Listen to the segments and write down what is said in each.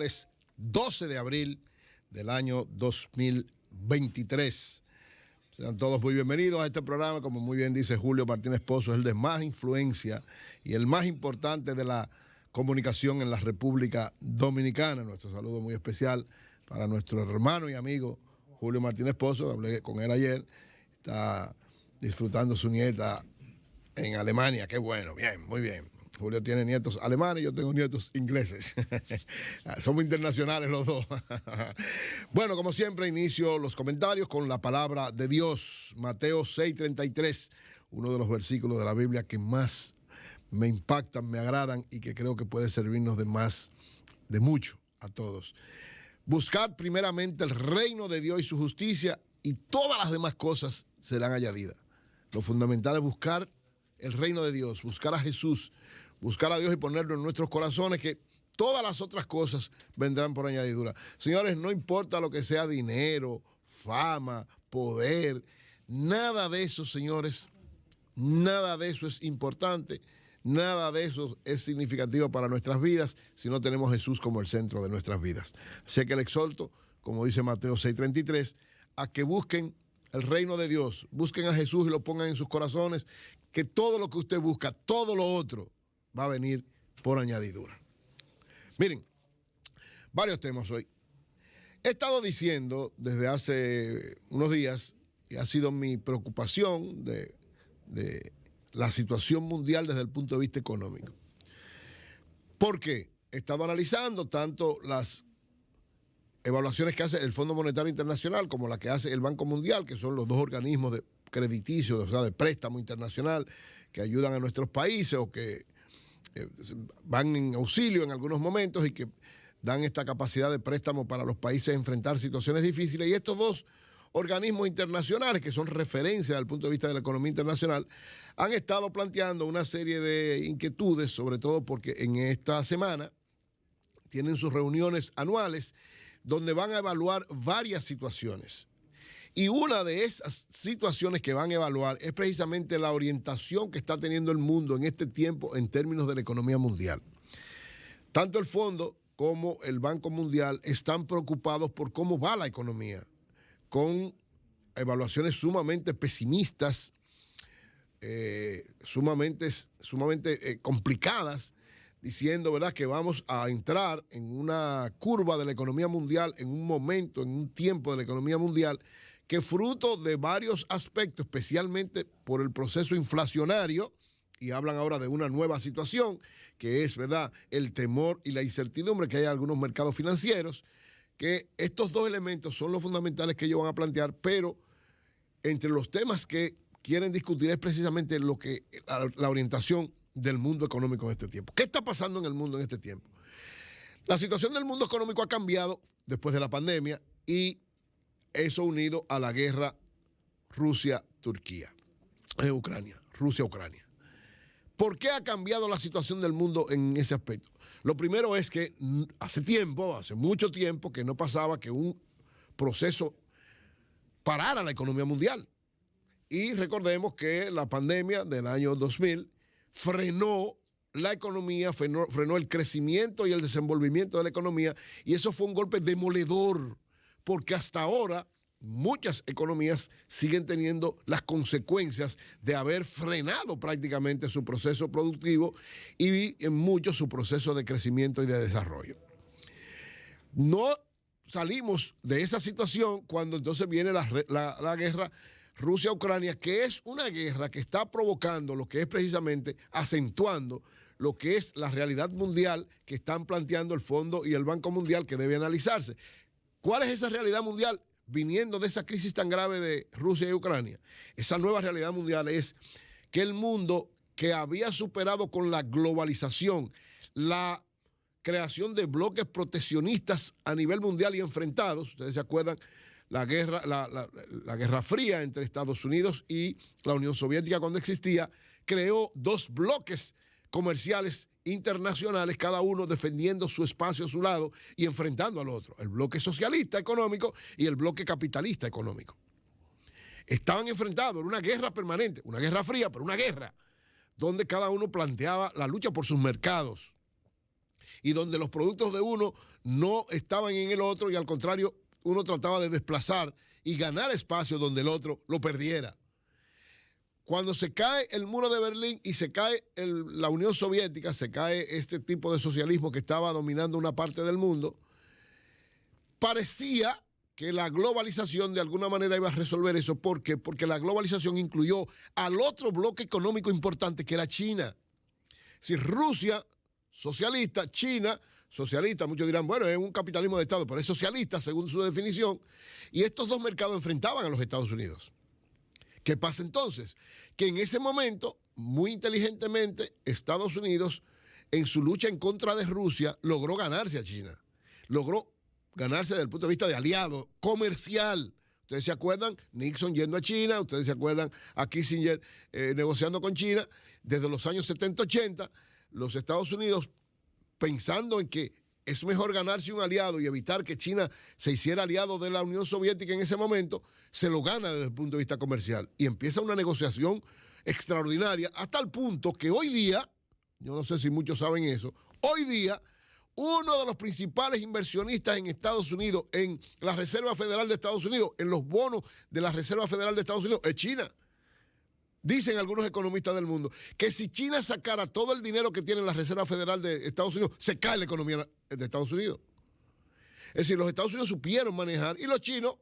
miércoles 12 de abril del año 2023. Sean todos muy bienvenidos a este programa. Como muy bien dice Julio Martínez Pozo, es el de más influencia y el más importante de la comunicación en la República Dominicana. Nuestro saludo muy especial para nuestro hermano y amigo Julio Martínez Pozo. Hablé con él ayer. Está disfrutando su nieta en Alemania. Qué bueno, bien, muy bien. Julio tiene nietos alemanes, yo tengo nietos ingleses. Somos internacionales los dos. Bueno, como siempre, inicio los comentarios con la palabra de Dios. Mateo 6:33, uno de los versículos de la Biblia que más me impactan, me agradan y que creo que puede servirnos de mucho a todos. Buscad primeramente el reino de Dios y su justicia, y todas las demás cosas serán añadidas. Lo fundamental es buscar el reino de Dios, buscar a Jesús, buscar a Dios y ponerlo en nuestros corazones, que todas las otras cosas vendrán por añadidura. Señores, no importa lo que sea dinero, fama, poder, nada de eso, señores, nada de eso es importante, nada de eso es significativo para nuestras vidas si no tenemos a Jesús como el centro de nuestras vidas. Así que le exhorto, como dice Mateo 6:33, a que busquen el reino de Dios, busquen a Jesús y lo pongan en sus corazones, que todo lo que usted busca, todo lo otro, va a venir por añadidura. Miren, varios temas hoy. He estado diciendo desde hace unos días, y ha sido mi preocupación de la situación mundial desde el punto de vista económico. ¿Por qué? He estado analizando tanto las evaluaciones que hace el Fondo Monetario Internacional como la que hace el Banco Mundial, que son los dos organismos de crediticios, o sea, de préstamo internacional, que ayudan a nuestros países o que van en auxilio en algunos momentos y que dan esta capacidad de préstamo para los países enfrentar situaciones difíciles. Y estos dos organismos internacionales, que son referencia desde el punto de vista de la economía internacional, han estado planteando una serie de inquietudes, sobre todo porque en esta semana tienen sus reuniones anuales donde van a evaluar varias situaciones. Y una de esas situaciones que van a evaluar es precisamente la orientación que está teniendo el mundo en este tiempo en términos de la economía mundial. Tanto el Fondo como el Banco Mundial están preocupados por cómo va la economía, con evaluaciones sumamente pesimistas, sumamente complicadas, diciendo, ¿verdad?, que vamos a entrar en una curva de la economía mundial, en un momento, en un tiempo de la economía mundial, que fruto de varios aspectos, especialmente por el proceso inflacionario, y hablan ahora de una nueva situación, que es, ¿verdad?, el temor y la incertidumbre que hay en algunos mercados financieros, que estos dos elementos son los fundamentales que ellos van a plantear, pero entre los temas que quieren discutir es precisamente la orientación del mundo económico en este tiempo. ¿Qué está pasando en el mundo en este tiempo? La situación del mundo económico ha cambiado después de la pandemia y eso unido a la guerra Rusia-Turquía, Rusia-Ucrania. ¿Por qué ha cambiado la situación del mundo en ese aspecto? Lo primero es que hace mucho tiempo, que no pasaba que un proceso parara la economía mundial. Y recordemos que la pandemia del año 2000 frenó la economía, frenó el crecimiento y el desenvolvimiento de la economía, y eso fue un golpe demoledor, porque hasta ahora muchas economías siguen teniendo las consecuencias de haber frenado prácticamente su proceso productivo y en muchos su proceso de crecimiento y de desarrollo. No salimos de esa situación cuando entonces viene la guerra Rusia-Ucrania, que es una guerra que está provocando lo que es precisamente acentuando lo que es la realidad mundial que están planteando el Fondo y el Banco Mundial, que debe analizarse. ¿Cuál es esa realidad mundial viniendo de esa crisis tan grave de Rusia y Ucrania? Esa nueva realidad mundial es que el mundo, que había superado con la globalización, la creación de bloques proteccionistas a nivel mundial y enfrentados, ustedes se acuerdan, la Guerra Fría entre Estados Unidos y la Unión Soviética cuando existía, creó dos bloques comerciales internacionales, cada uno defendiendo su espacio a su lado y enfrentando al otro, el bloque socialista económico y el bloque capitalista económico. Estaban enfrentados en una guerra permanente, una guerra fría, pero una guerra, donde cada uno planteaba la lucha por sus mercados. y donde los productos de uno no estaban en el otro y al contrario, uno trataba de desplazar y ganar espacio donde el otro lo perdiera. Cuando se cae el muro de Berlín y se cae la Unión Soviética, se cae este tipo de socialismo que estaba dominando una parte del mundo, parecía que la globalización de alguna manera iba a resolver eso. ¿Por qué? Porque la globalización incluyó al otro bloque económico importante que era China. Si Rusia, socialista, China, socialista, muchos dirán, bueno, es un capitalismo de Estado, pero es socialista según su definición, y estos dos mercados enfrentaban a los Estados Unidos. ¿Qué pasa entonces? Que en ese momento, muy inteligentemente, Estados Unidos, en su lucha en contra de Rusia, logró ganarse a China. Logró ganarse desde el punto de vista de aliado comercial. Ustedes se acuerdan, Nixon yendo a China, ustedes se acuerdan a Kissinger negociando con China. Desde los años 70-80, los Estados Unidos, pensando en que es mejor ganarse un aliado y evitar que China se hiciera aliado de la Unión Soviética en ese momento, se lo gana desde el punto de vista comercial. Y empieza una negociación extraordinaria hasta el punto que hoy día, yo no sé si muchos saben eso, hoy día uno de los principales inversionistas en Estados Unidos, en la Reserva Federal de Estados Unidos, en los bonos de la Reserva Federal de Estados Unidos, es China. Dicen algunos economistas del mundo que si China sacara todo el dinero que tiene la Reserva Federal de Estados Unidos, se cae la economía de Estados Unidos. Es decir, los Estados Unidos supieron manejar y los chinos,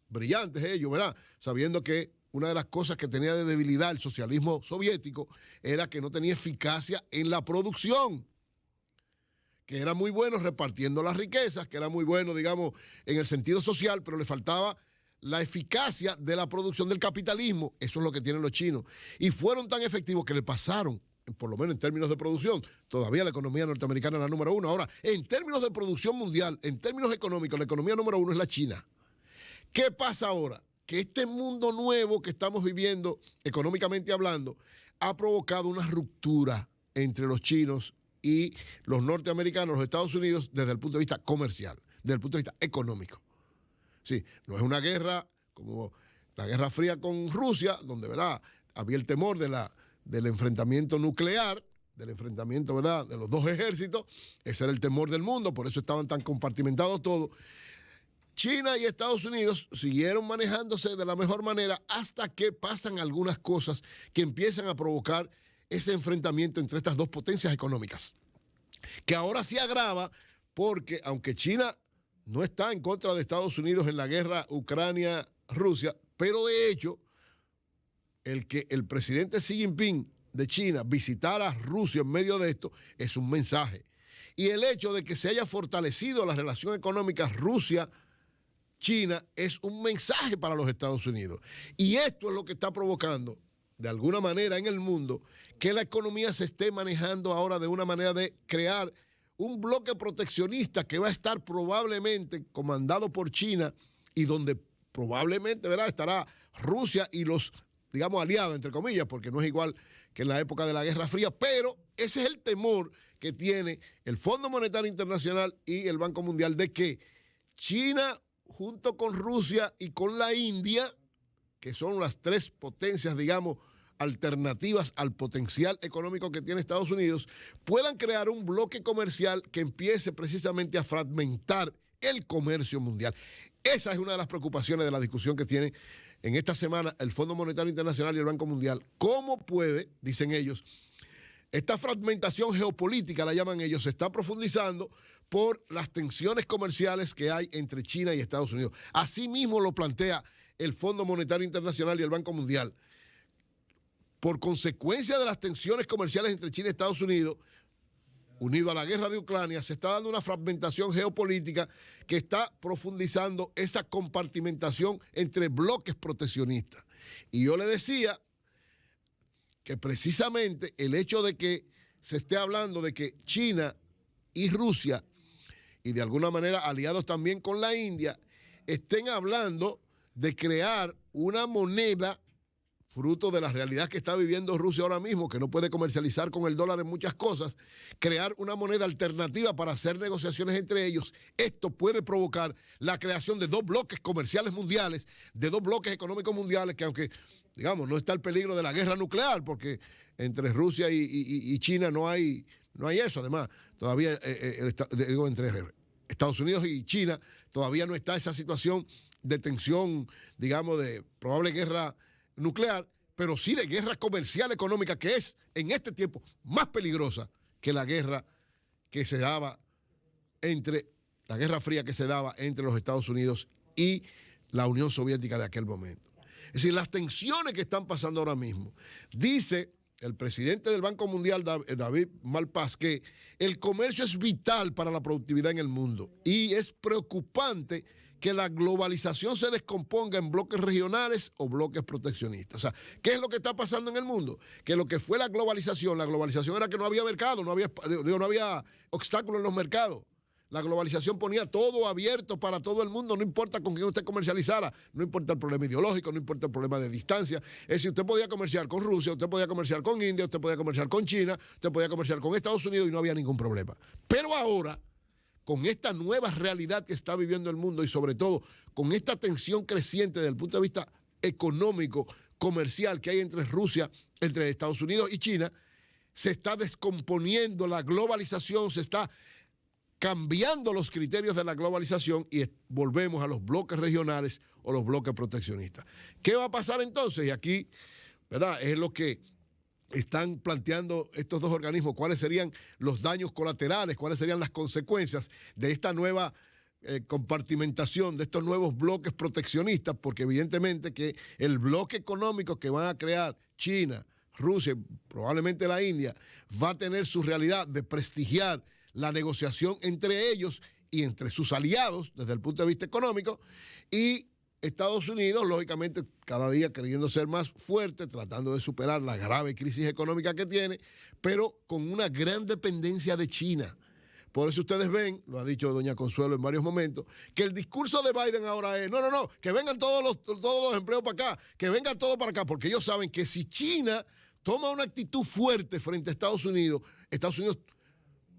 brillantes ellos, ¿verdad? Sabiendo que una de las cosas que tenía de debilidad el socialismo soviético era que no tenía eficacia en la producción, que era muy bueno repartiendo las riquezas, que era muy bueno, digamos, en el sentido social, pero le faltaba la eficacia de la producción del capitalismo. Eso es lo que tienen los chinos. Y fueron tan efectivos que le pasaron, por lo menos en términos de producción, todavía la economía norteamericana es la número uno. Ahora, en términos de producción mundial, en términos económicos, la economía número uno es la China. ¿Qué pasa ahora? Que este mundo nuevo que estamos viviendo, económicamente hablando, ha provocado una ruptura entre los chinos y los norteamericanos, los Estados Unidos, desde el punto de vista comercial, desde el punto de vista económico. Sí, no es una guerra como la Guerra Fría con Rusia, donde, ¿verdad?, había el temor del enfrentamiento nuclear, del enfrentamiento, ¿verdad?, de los dos ejércitos. Ese era el temor del mundo, por eso estaban tan compartimentados todos. China y Estados Unidos siguieron manejándose de la mejor manera hasta que pasan algunas cosas que empiezan a provocar ese enfrentamiento entre estas dos potencias económicas, que ahora se agrava porque, aunque China no está en contra de Estados Unidos en la guerra Ucrania-Rusia, pero de hecho, el que el presidente Xi Jinping de China visitara Rusia en medio de esto es un mensaje. Y el hecho de que se haya fortalecido la relación económica Rusia-China es un mensaje para los Estados Unidos. Y esto es lo que está provocando, de alguna manera en el mundo, que la economía se esté manejando ahora de una manera de crear un bloque proteccionista que va a estar probablemente comandado por China y donde probablemente, ¿verdad?, estará Rusia y los, digamos, aliados, entre comillas, porque no es igual que en la época de la Guerra Fría, pero ese es el temor que tiene el Fondo Monetario Internacional y el Banco Mundial de que China, junto con Rusia y con la India, que son las tres potencias, digamos, alternativas al potencial económico que tiene Estados Unidos, puedan crear un bloque comercial que empiece precisamente a fragmentar el comercio mundial. Esa es una de las preocupaciones de la discusión que tienen en esta semana el Fondo Monetario Internacional y el Banco Mundial. ¿Cómo puede, dicen ellos, esta fragmentación geopolítica, la llaman ellos, se está profundizando por las tensiones comerciales que hay entre China y Estados Unidos? Así mismo lo plantea el Fondo Monetario Internacional y el Banco Mundial. Por consecuencia de las tensiones comerciales entre China y Estados Unidos, unido a la guerra de Ucrania, se está dando una fragmentación geopolítica que está profundizando esa compartimentación entre bloques proteccionistas. Y yo le decía que precisamente el hecho de que se esté hablando de que China y Rusia, y de alguna manera aliados también con la India, estén hablando de crear una moneda fruto de la realidad que está viviendo Rusia ahora mismo, que no puede comercializar con el dólar en muchas cosas, crear una moneda alternativa para hacer negociaciones entre ellos. Esto puede provocar la creación de dos bloques comerciales mundiales, de dos bloques económicos mundiales, que aunque, digamos, no está el peligro de la guerra nuclear, porque entre Rusia y China no hay No hay eso. Además, todavía entre Estados Unidos y China todavía no está esa situación de tensión, digamos, de probable guerra nuclear, pero sí de guerra comercial económica, que es en este tiempo más peligrosa que la guerra que se daba la Guerra Fría que se daba entre los Estados Unidos y la Unión Soviética de aquel momento. Es decir, las tensiones que están pasando ahora mismo. Dice el presidente del Banco Mundial, David Malpass, que el comercio es vital para la productividad en el mundo y es preocupante que la globalización se descomponga en bloques regionales o bloques proteccionistas. O sea, ¿qué es lo que está pasando en el mundo? Que lo que fue la globalización era que no había mercado, no había obstáculos en los mercados. La globalización ponía todo abierto para todo el mundo, no importa con quién usted comercializara, no importa el problema ideológico, no importa el problema de distancia. Es decir, usted podía comerciar con Rusia, usted podía comerciar con India, usted podía comerciar con China, usted podía comerciar con Estados Unidos y no había ningún problema. Pero ahora, con esta nueva realidad que está viviendo el mundo y sobre todo con esta tensión creciente desde el punto de vista económico, comercial que hay entre Rusia, entre Estados Unidos y China, se está descomponiendo la globalización, se está cambiando los criterios de la globalización y volvemos a los bloques regionales o los bloques proteccionistas. ¿Qué va a pasar entonces? Y aquí, ¿verdad?, es lo que están planteando estos dos organismos, cuáles serían los daños colaterales, cuáles serían las consecuencias de esta nueva compartimentación, de estos nuevos bloques proteccionistas, porque evidentemente que el bloque económico que van a crear China, Rusia, probablemente la India, va a tener su realidad de prestigiar la negociación entre ellos y entre sus aliados desde el punto de vista económico, y Estados Unidos, lógicamente, cada día queriendo ser más fuerte, tratando de superar la grave crisis económica que tiene, pero con una gran dependencia de China. Por eso ustedes ven, lo ha dicho doña Consuelo en varios momentos, que el discurso de Biden ahora es, no, que vengan todos los empleos para acá, que vengan todos para acá, porque ellos saben que si China toma una actitud fuerte frente a Estados Unidos,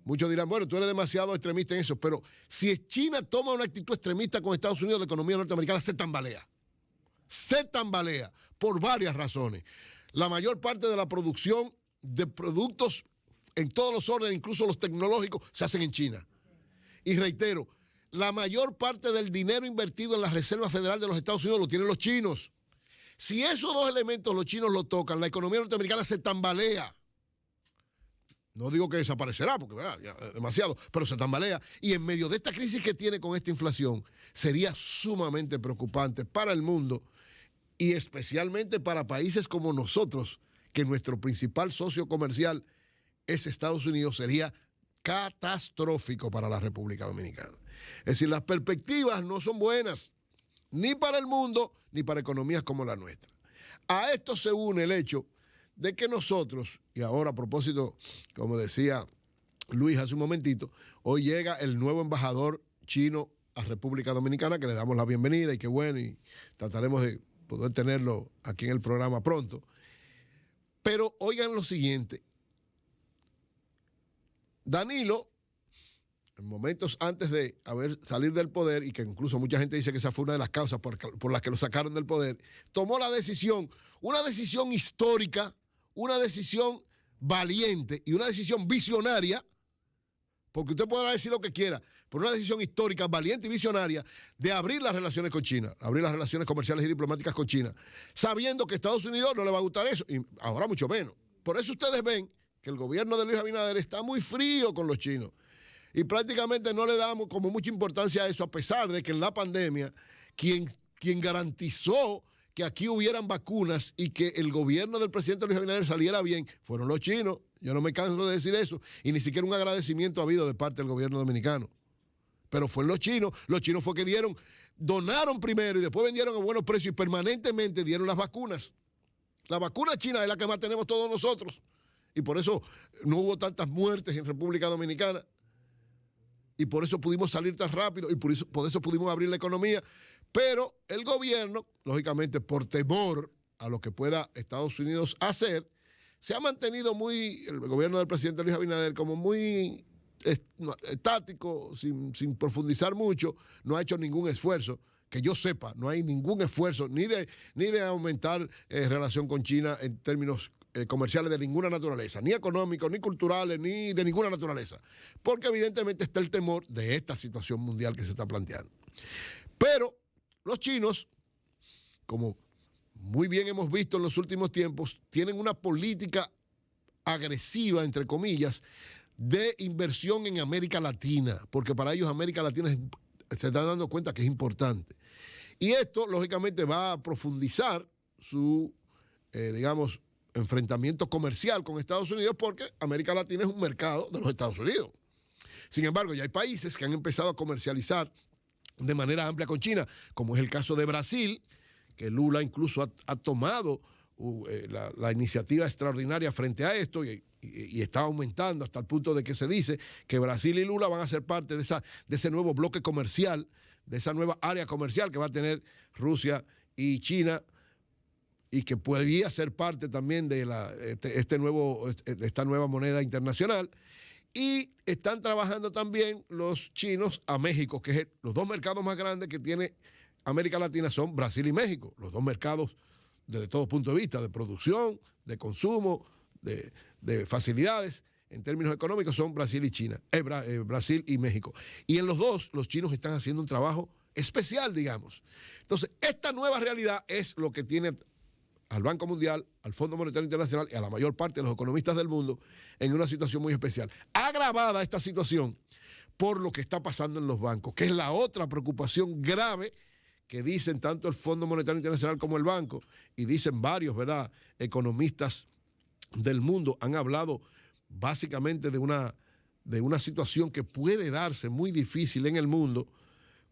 muchos dirán, bueno, tú eres demasiado extremista en eso, pero si China toma una actitud extremista con Estados Unidos, la economía norteamericana se tambalea. Se tambalea por varias razones. La mayor parte de la producción de productos en todos los órdenes, incluso los tecnológicos, se hacen en China. Y reitero, la mayor parte del dinero invertido en la Reserva Federal de los Estados Unidos lo tienen los chinos. Si esos dos elementos los chinos lo tocan, la economía norteamericana se tambalea. No digo que desaparecerá, porque ya, demasiado, pero se tambalea. Y en medio de esta crisis que tiene con esta inflación, sería sumamente preocupante para el mundo y especialmente para países como nosotros, que nuestro principal socio comercial es Estados Unidos, sería catastrófico para la República Dominicana. Es decir, las perspectivas no son buenas, ni para el mundo, ni para economías como la nuestra. A esto se une el hecho de que nosotros, y ahora a propósito, como decía Luis hace un momentito, hoy llega el nuevo embajador chino a República Dominicana, que le damos la bienvenida y qué bueno, y trataremos de poder tenerlo aquí en el programa pronto. Pero oigan lo siguiente, Danilo, en momentos antes de salir del poder, y que incluso mucha gente dice que esa fue una de las causas por las que lo sacaron del poder, tomó la decisión, una decisión histórica, una decisión valiente y una decisión visionaria, porque usted podrá decir lo que quiera, pero una decisión histórica, valiente y visionaria, de abrir las relaciones con China, abrir las relaciones comerciales y diplomáticas con China, sabiendo que a Estados Unidos no le va a gustar eso, y ahora mucho menos. Por eso ustedes ven que el gobierno de Luis Abinader está muy frío con los chinos, y prácticamente no le damos como mucha importancia a eso, a pesar de que en la pandemia, quien garantizó que aquí hubieran vacunas y que el gobierno del presidente Luis Abinader saliera bien, fueron los chinos. Yo no me canso de decir eso, y ni siquiera un agradecimiento ha habido de parte del gobierno dominicano. Pero fueron los chinos fue que donaron primero y después vendieron a buenos precios y permanentemente dieron las vacunas. La vacuna china es la que más tenemos todos nosotros, y por eso no hubo tantas muertes en República Dominicana, y por eso pudimos salir tan rápido, y por eso pudimos abrir la economía. Pero el gobierno, lógicamente por temor a lo que pueda Estados Unidos hacer, se ha mantenido el gobierno del presidente Luis Abinader como muy estático, sin profundizar mucho, no ha hecho ningún esfuerzo, que yo sepa, no hay ningún esfuerzo ni de aumentar relación con China en términos comerciales de ninguna naturaleza, ni económicos, ni culturales, ni de ninguna naturaleza, porque evidentemente está el temor de esta situación mundial que se está planteando. Pero los chinos, como muy bien hemos visto en los últimos tiempos, tienen una política agresiva, entre comillas, de inversión en América Latina, porque para ellos América Latina se están dando cuenta que es importante. Y esto, lógicamente, va a profundizar su, digamos, enfrentamiento comercial con Estados Unidos, porque América Latina es un mercado de los Estados Unidos. Sin embargo, ya hay países que han empezado a comercializar de manera amplia con China, como es el caso de Brasil, que Lula incluso ha tomado la iniciativa extraordinaria frente a esto y está aumentando hasta el punto de que se dice que Brasil y Lula van a ser parte de ese nuevo bloque comercial, de esa nueva área comercial que va a tener Rusia y China, y que podría ser parte también de esta nueva moneda internacional. Y están trabajando también los chinos a México, que es los dos mercados más grandes que tiene América Latina son Brasil y México, los dos mercados desde todo punto de vista, de producción, de consumo, de facilidades, en términos económicos son Brasil y China, Brasil y México. Y en los dos, los chinos están haciendo un trabajo especial, digamos. Entonces, esta nueva realidad es lo que tiene al Banco Mundial, al Fondo Monetario Internacional y a la mayor parte de los economistas del mundo en una situación muy especial. Agravada esta situación por lo que está pasando en los bancos, que es la otra preocupación grave que dicen tanto el Fondo Monetario Internacional como el banco, y dicen varios, ¿verdad?, economistas del mundo, han hablado básicamente de una situación que puede darse muy difícil en el mundo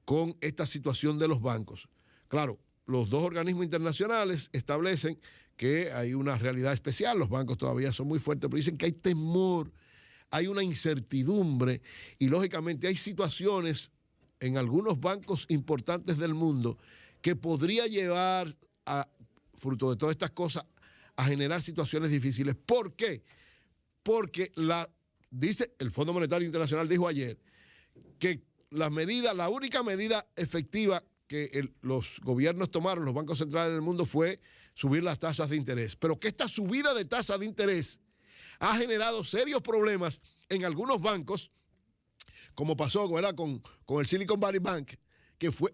con esta situación de los bancos. Claro, los dos organismos internacionales establecen que hay una realidad especial, los bancos todavía son muy fuertes, pero dicen que hay temor, hay una incertidumbre y lógicamente hay situaciones en algunos bancos importantes del mundo que podría llevar fruto de todas estas cosas, a generar situaciones difíciles. ¿Por qué? Porque dice el Fondo Monetario Internacional, dijo ayer, que la única medida efectiva que los gobiernos tomaron, los bancos centrales del mundo, fue subir las tasas de interés. Pero que esta subida de tasa de interés ha generado serios problemas en algunos bancos, como pasó, ¿verdad?, con el Silicon Valley Bank, que fue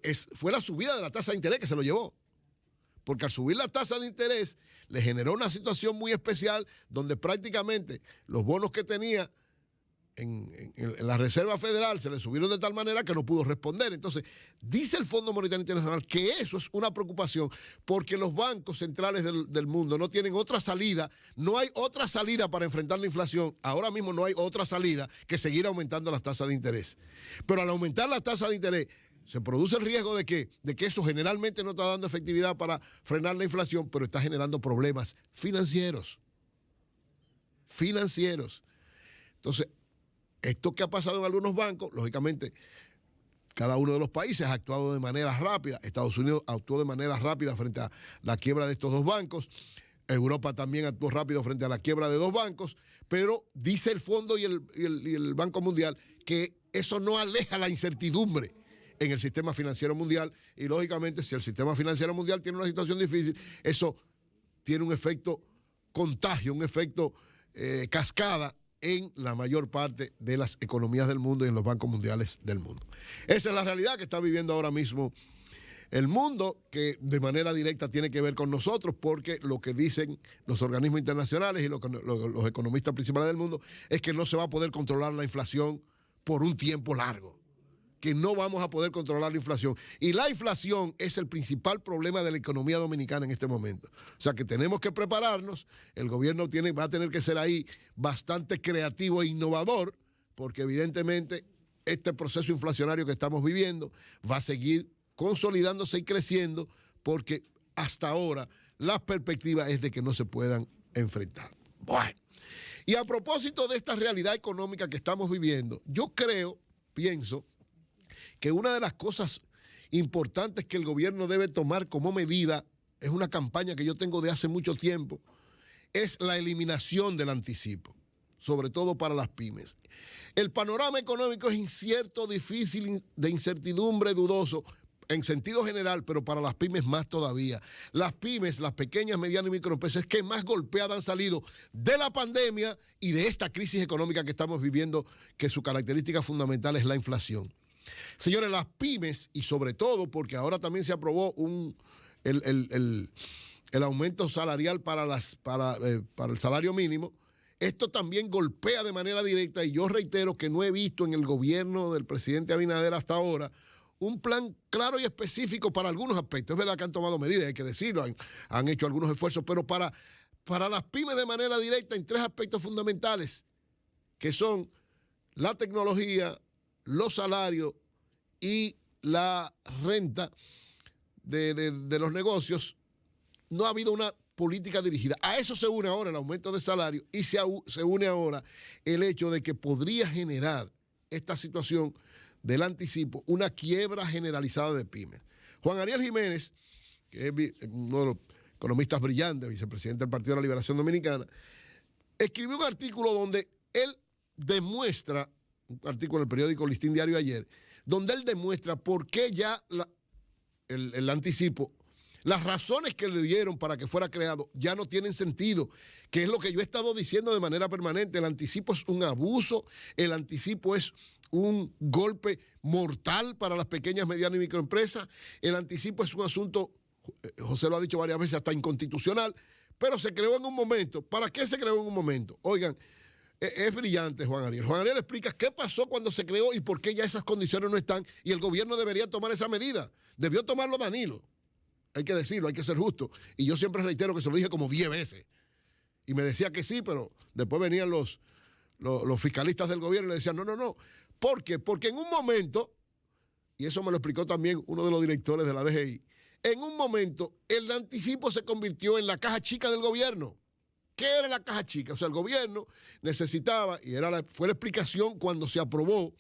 la subida de la tasa de interés que se lo llevó. Porque al subir la tasa de interés le generó una situación muy especial donde prácticamente los bonos que tenía en la Reserva Federal se le subieron de tal manera que no pudo responder. Entonces, dice el Fondo Monetario Internacional que eso es una preocupación porque los bancos centrales del mundo no tienen otra salida, no hay otra salida para enfrentar la inflación. Ahora mismo no hay otra salida que seguir aumentando las tasas de interés. Pero al aumentar las tasas de interés, se produce el riesgo de que eso generalmente no está dando efectividad para frenar la inflación, pero está generando problemas financieros. Entonces, esto que ha pasado en algunos bancos, lógicamente, cada uno de los países ha actuado de manera rápida. Estados Unidos actuó de manera rápida frente a la quiebra de estos dos bancos. Europa también actuó rápido frente a la quiebra de dos bancos, pero dice el Fondo y el Banco Mundial que eso no aleja la incertidumbre en el sistema financiero mundial y, lógicamente, si el sistema financiero mundial tiene una situación difícil, eso tiene un efecto contagio, un efecto cascada en la mayor parte de las economías del mundo y en los bancos mundiales del mundo. Esa es la realidad que está viviendo ahora mismo el mundo, que de manera directa tiene que ver con nosotros, porque lo que dicen los organismos internacionales y los economistas principales del mundo es que no se va a poder controlar la inflación por un tiempo largo, que no vamos a poder controlar la inflación. Y la inflación es el principal problema de la economía dominicana en este momento. O sea que tenemos que prepararnos, el gobierno va a tener que ser ahí bastante creativo e innovador, porque evidentemente este proceso inflacionario que estamos viviendo va a seguir consolidándose y creciendo, porque hasta ahora la perspectiva es de que no se puedan enfrentar. Bueno, y a propósito de esta realidad económica que estamos viviendo, yo pienso que una de las cosas importantes que el gobierno debe tomar como medida, es una campaña que yo tengo de hace mucho tiempo, es la eliminación del anticipo, sobre todo para las pymes. El panorama económico es incierto, difícil, de incertidumbre, dudoso. en sentido general, pero para las pymes más todavía. Las pymes, las pequeñas, medianas y microempresas que más golpeadas han salido de la pandemia y de esta crisis económica que estamos viviendo, que su característica fundamental es la inflación. Señores, las pymes, y sobre todo porque ahora también se aprobó el aumento salarial para el salario mínimo, esto también golpea de manera directa, y yo reitero que no he visto en el gobierno del presidente Abinader hasta ahora un plan claro y específico para algunos aspectos. Es verdad que han tomado medidas, hay que decirlo, han hecho algunos esfuerzos, pero para las pymes de manera directa en 3 aspectos fundamentales, que son la tecnología, los salarios y la renta de los negocios, no ha habido una política dirigida. A eso se une ahora el aumento de salario y se une ahora el hecho de que podría generar esta situación del anticipo una quiebra generalizada de pymes. Juan Ariel Jiménez, que es uno de los economistas brillantes, vicepresidente del Partido de la Liberación Dominicana, escribió un artículo donde él demuestra, un artículo en el periódico Listín Diario ayer, donde él demuestra por qué ya el anticipo, las razones que le dieron para que fuera creado ya no tienen sentido, que es lo que yo he estado diciendo de manera permanente. El anticipo es un abuso, el anticipo es un golpe mortal para las pequeñas, medianas y microempresas, el anticipo es un asunto, José lo ha dicho varias veces, hasta inconstitucional, pero se creó en un momento. ¿Para qué se creó en un momento? Oigan, es brillante Juan Ariel. Juan Ariel explica qué pasó cuando se creó y por qué ya esas condiciones no están, y el gobierno debería tomar esa medida. Debió tomarlo Danilo. Hay que decirlo, hay que ser justo. Y yo siempre reitero que se lo dije como 10 veces. Y me decía que sí, pero después venían los fiscalistas del gobierno y le decían, no. ¿Por qué? Porque en un momento, y eso me lo explicó también uno de los directores de la DGI, en un momento el anticipo se convirtió en la caja chica del gobierno. ¿Qué era la caja chica? O sea, el gobierno necesitaba, y fue la explicación cuando se aprobó,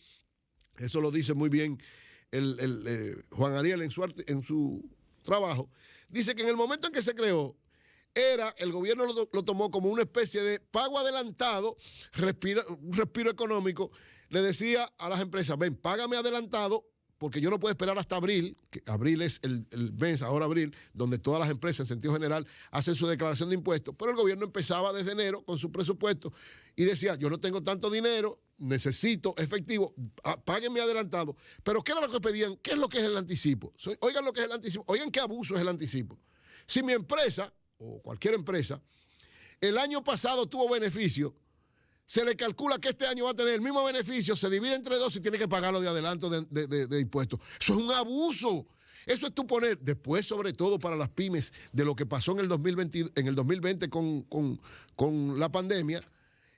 eso lo dice muy bien Juan Ariel en su trabajo, dice que en el momento en que se creó, el gobierno lo tomó como una especie de pago adelantado, un respiro económico. Le decía a las empresas, ven, págame adelantado, porque yo no puedo esperar hasta abril, que abril es el mes, ahora abril, donde todas las empresas en sentido general hacen su declaración de impuestos, pero el gobierno empezaba desde enero con su presupuesto y decía, yo no tengo tanto dinero, necesito efectivo, páguenme adelantado. Pero ¿qué era lo que pedían? ¿Qué es lo que es el anticipo? Oigan lo que es el anticipo, oigan qué abuso es el anticipo. Si mi empresa, o cualquier empresa, el año pasado tuvo beneficio, se le calcula que este año va a tener el mismo beneficio, se divide entre 2 y tiene que pagarlo de adelanto de impuestos. Eso es un abuso. Eso es tú poner, después sobre todo para las pymes, de lo que pasó en el 2020 con la pandemia,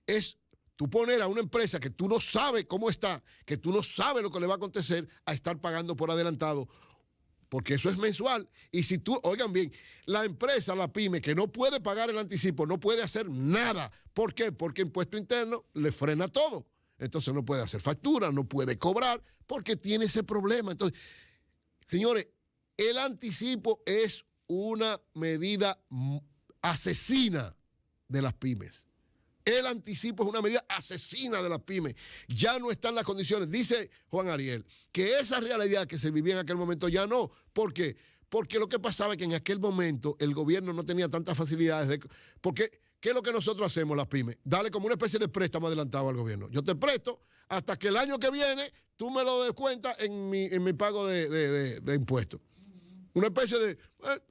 es tú poner a una empresa que tú no sabes cómo está, que tú no sabes lo que le va a acontecer, a estar pagando por adelantado, porque eso es mensual. Y si tú, oigan bien, la empresa, la pyme, que no puede pagar el anticipo, no puede hacer nada. ¿Por qué? Porque impuesto interno le frena todo. Entonces no puede hacer factura, no puede cobrar, porque tiene ese problema. Entonces, señores, el anticipo es una medida asesina de las pymes. El anticipo es una medida asesina de las pymes. Ya no están las condiciones. Dice Juan Ariel que esa realidad que se vivía en aquel momento ya no. ¿Por qué? Porque lo que pasaba es que en aquel momento el gobierno no tenía tantas facilidades. Porque, ¿qué es lo que nosotros hacemos las pymes? Darle como una especie de préstamo adelantado al gobierno. Yo te presto hasta que el año que viene tú me lo descuentas en mi pago de impuestos. Una especie de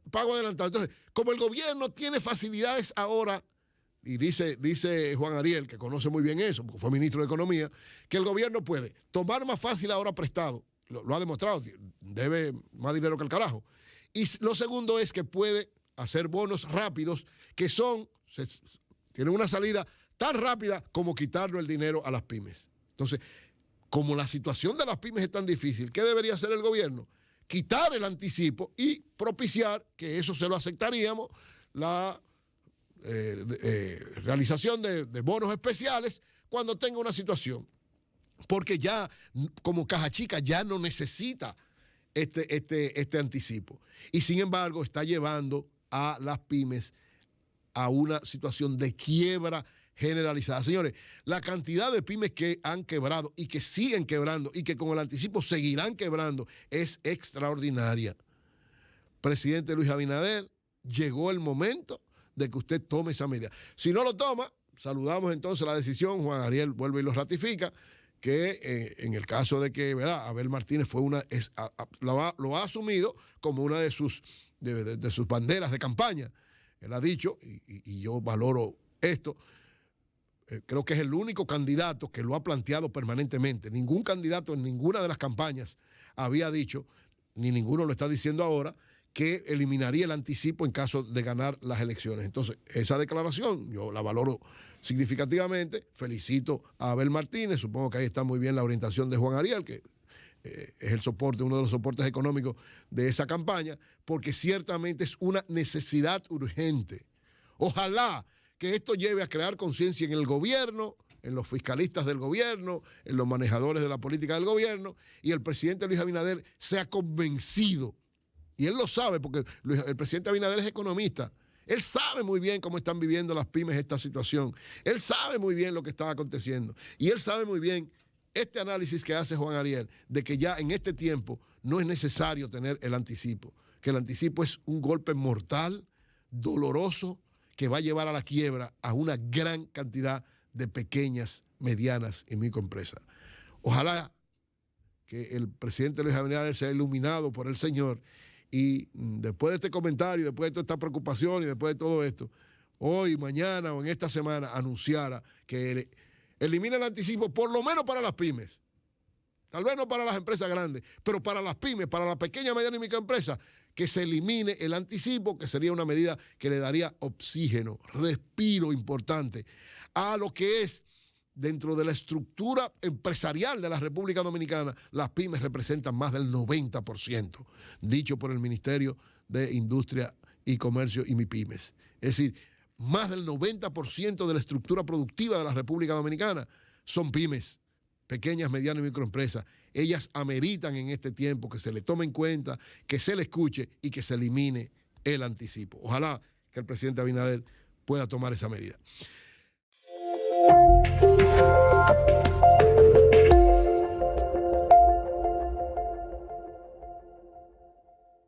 pago adelantado. Entonces, como el gobierno tiene facilidades ahora, y dice Juan Ariel, que conoce muy bien eso, porque fue ministro de Economía, que el gobierno puede tomar más fácil ahora prestado, lo ha demostrado, debe más dinero que el carajo. Y lo segundo es que puede hacer bonos rápidos que tienen una salida tan rápida como quitarle el dinero a las pymes. Entonces, como la situación de las pymes es tan difícil, ¿qué debería hacer el gobierno? Quitar el anticipo y propiciar, que eso se lo aceptaríamos, la realización de bonos especiales cuando tenga una situación, porque ya como caja chica ya no necesita este anticipo, y sin embargo está llevando a las pymes a una situación de quiebra generalizada. Señores, la cantidad de pymes que han quebrado y que siguen quebrando y que con el anticipo seguirán quebrando es extraordinaria. Presidente Luis Abinader, llegó el momento de que usted tome esa medida. Si no lo toma, saludamos entonces la decisión, Juan Ariel vuelve y lo ratifica, que en el caso de que, ¿verdad?, Abel Martínez lo ha asumido como una de sus banderas de campaña. Él ha dicho, y yo valoro esto, creo que es el único candidato que lo ha planteado permanentemente. Ningún candidato en ninguna de las campañas había dicho, ni ninguno lo está diciendo ahora, que eliminaría el anticipo en caso de ganar las elecciones. Entonces, esa declaración yo la valoro significativamente. Felicito a Abel Martínez. Supongo que ahí está muy bien la orientación de Juan Ariel, que es el soporte, uno de los soportes económicos de esa campaña, porque ciertamente es una necesidad urgente. Ojalá que esto lleve a crear conciencia en el gobierno, en los fiscalistas del gobierno, en los manejadores de la política del gobierno, y el presidente Luis Abinader sea convencido. Y él lo sabe, porque el presidente Abinader es economista. Él sabe muy bien cómo están viviendo las pymes esta situación. Él sabe muy bien lo que está aconteciendo. Y él sabe muy bien este análisis que hace Juan Ariel, de que ya en este tiempo no es necesario tener el anticipo. Que el anticipo es un golpe mortal, doloroso, que va a llevar a la quiebra a una gran cantidad de pequeñas, medianas y microempresas. Ojalá que el presidente Luis Abinader sea iluminado por el Señor y después de este comentario, después de toda esta preocupación y después de todo esto, hoy, mañana o en esta semana anunciara que elimina el anticipo por lo menos para las pymes. Tal vez no para las empresas grandes, pero para las pymes, para la pequeña, mediana y microempresa, que se elimine el anticipo, que sería una medida que le daría oxígeno, respiro importante a lo que es dentro de la estructura empresarial de la República Dominicana. Las pymes representan más del 90%, dicho por el Ministerio de Industria y Comercio y MIPYMES. Es decir, más del 90% de la estructura productiva de la República Dominicana son pymes, pequeñas, medianas y microempresas. Ellas ameritan en este tiempo que se le tome en cuenta, que se le escuche y que se elimine el anticipo. Ojalá que el presidente Abinader pueda tomar esa medida.